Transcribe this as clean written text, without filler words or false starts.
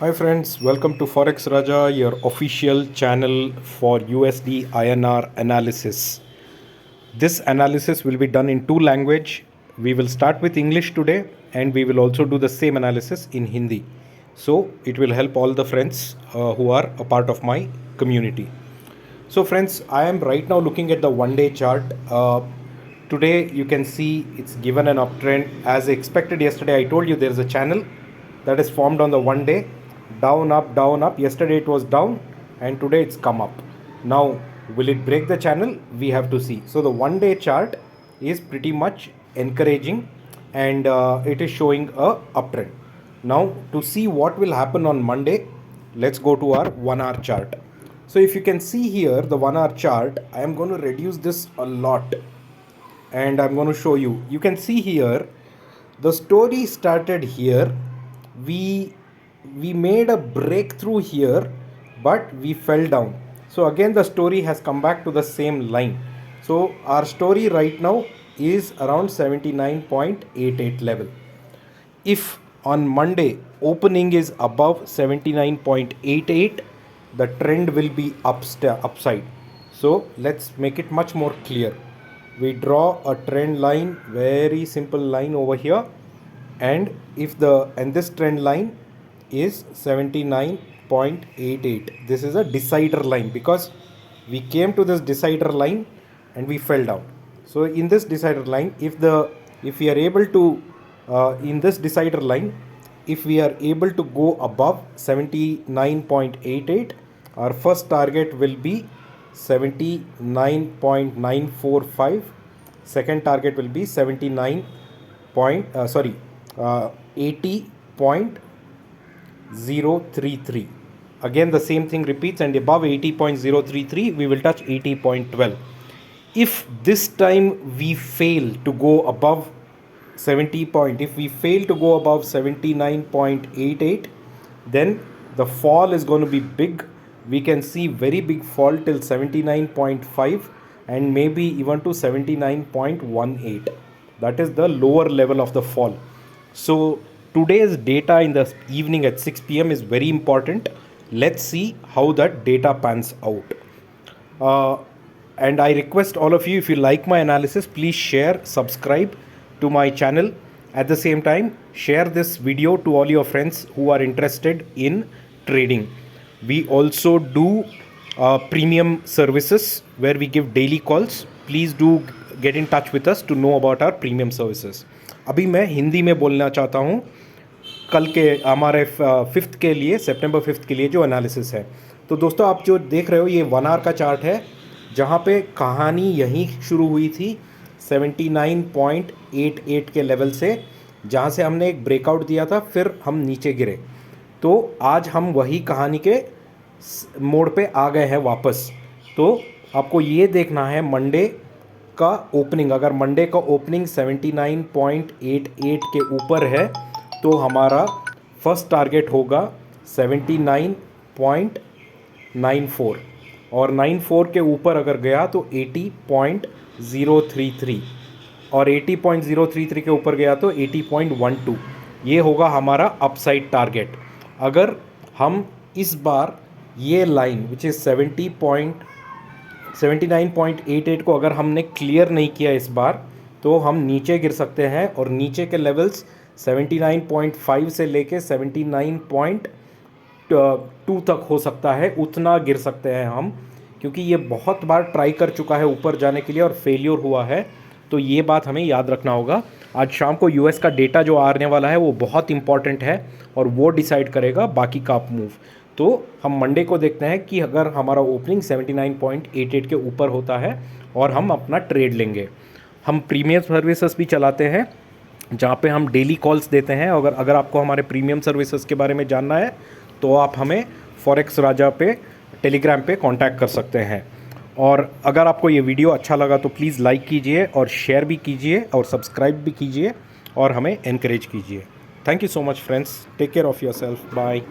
Hi friends, welcome to Forex Raja, your official channel for USD INR analysis. This analysis will be done in two language. We will start with English today and we will also do the same analysis in Hindi. So it will help all the friends who are a part of my community. So friends, I am right now looking at the one-day chart. Today you can see it's given an uptrend. As expected yesterday, I told you there is a channel that is formed on the one day. Down, up, down, up. Yesterday it was down and today it's come up. Now, will it break the channel? We have to see. So the one-day chart is pretty much encouraging and it is showing a uptrend. Now, to see what will happen on Monday, let's go to our 1 hour chart. So if you can see here the 1 hour chart, I am going to reduce this a lot and I'm going to show you. You can see here the story started here. We made a breakthrough here, but we fell down. So again the story has come back to the same line. So our story right now is around 79.88 level. If on Monday opening is above 79.88, the trend will be upside. So let's make it much more clear. We draw a trend line, very simple line over here, and this trend line is 79.88. This is a decider line because we came to this decider line and we fell down. So in this decider line, if we are able to in this decider line, if we are able to go above 79.88, our first target will be 79.945. Second target will be 80.033. Again the same thing repeats, and above 80.033 we will touch 80.12. If this time we fail to go above 79.88, then the fall is going to be big. We can see very big fall till 79.5 and maybe even to 79.18. That is the lower level of the fall. So today's data in the evening at 6 p.m. is very important. Let's see how that data pans out. And I request all of you, if you like my analysis, please share, subscribe to my channel. At the same time, share this video to all your friends who are interested in trading. We also do premium services where we give daily calls. Please do get in touch with us to know about our premium services. अभी मैं हिंदी में बोलना चाहता हूँ कल के हमारे 5th के लिए, सितंबर 5th के लिए जो एनालिसिस है. तो दोस्तों, आप जो देख रहे हो ये 1 आवर का चार्ट है, जहाँ पे कहानी यहीं शुरू हुई थी 79.88 के लेवल से, जहाँ से हमने एक ब्रेकआउट दिया था, फिर हम नीचे गिरे. तो आज हम वही कहानी के मोड़ पे आ गए हैं वापस. तो आपको ये देखना है मंडे का ओपनिंग. अगर मंडे का ओपनिंग 79.88 के ऊपर है तो हमारा फर्स्ट टारगेट होगा 79.94, और 94 के ऊपर अगर गया तो 80.033, और 80.033 के ऊपर गया तो 80.12. ये होगा हमारा अपसाइड टारगेट. अगर हम इस बार ये लाइन विच इज़ 79.88 को अगर हमने क्लियर नहीं किया इस बार, तो हम नीचे गिर सकते हैं, और नीचे के लेवल्स 79.5 से लेके 79.2 तक हो सकता है. उतना गिर सकते हैं हम, क्योंकि ये बहुत बार ट्राई कर चुका है ऊपर जाने के लिए और फेलियर हुआ है. तो ये बात हमें याद रखना होगा. आज शाम को यूएस का डेटा जो आने वाला है वो बहुत इंपॉर्टेंट है और वो डिसाइड करेगा बाकी का अप मूव. तो हम मंडे को देखते हैं कि अगर हमारा ओपनिंग 79.88 के ऊपर होता है और हम अपना ट्रेड लेंगे. हम प्रीमियम सर्विसेज भी चलाते हैं जहाँ पे हम डेली कॉल्स देते हैं. अगर आपको हमारे प्रीमियम सर्विसेज के बारे में जानना है तो आप हमें फॉरेक्स राजा पे टेलीग्राम पे कांटेक्ट कर सकते हैं. और अगर आपको ये वीडियो अच्छा लगा तो प्लीज़ लाइक कीजिए और शेयर भी कीजिए और सब्सक्राइब भी कीजिए और हमें एनकरेज कीजिए. Thank you so much friends. Take care of योर सेल्फ. बाय.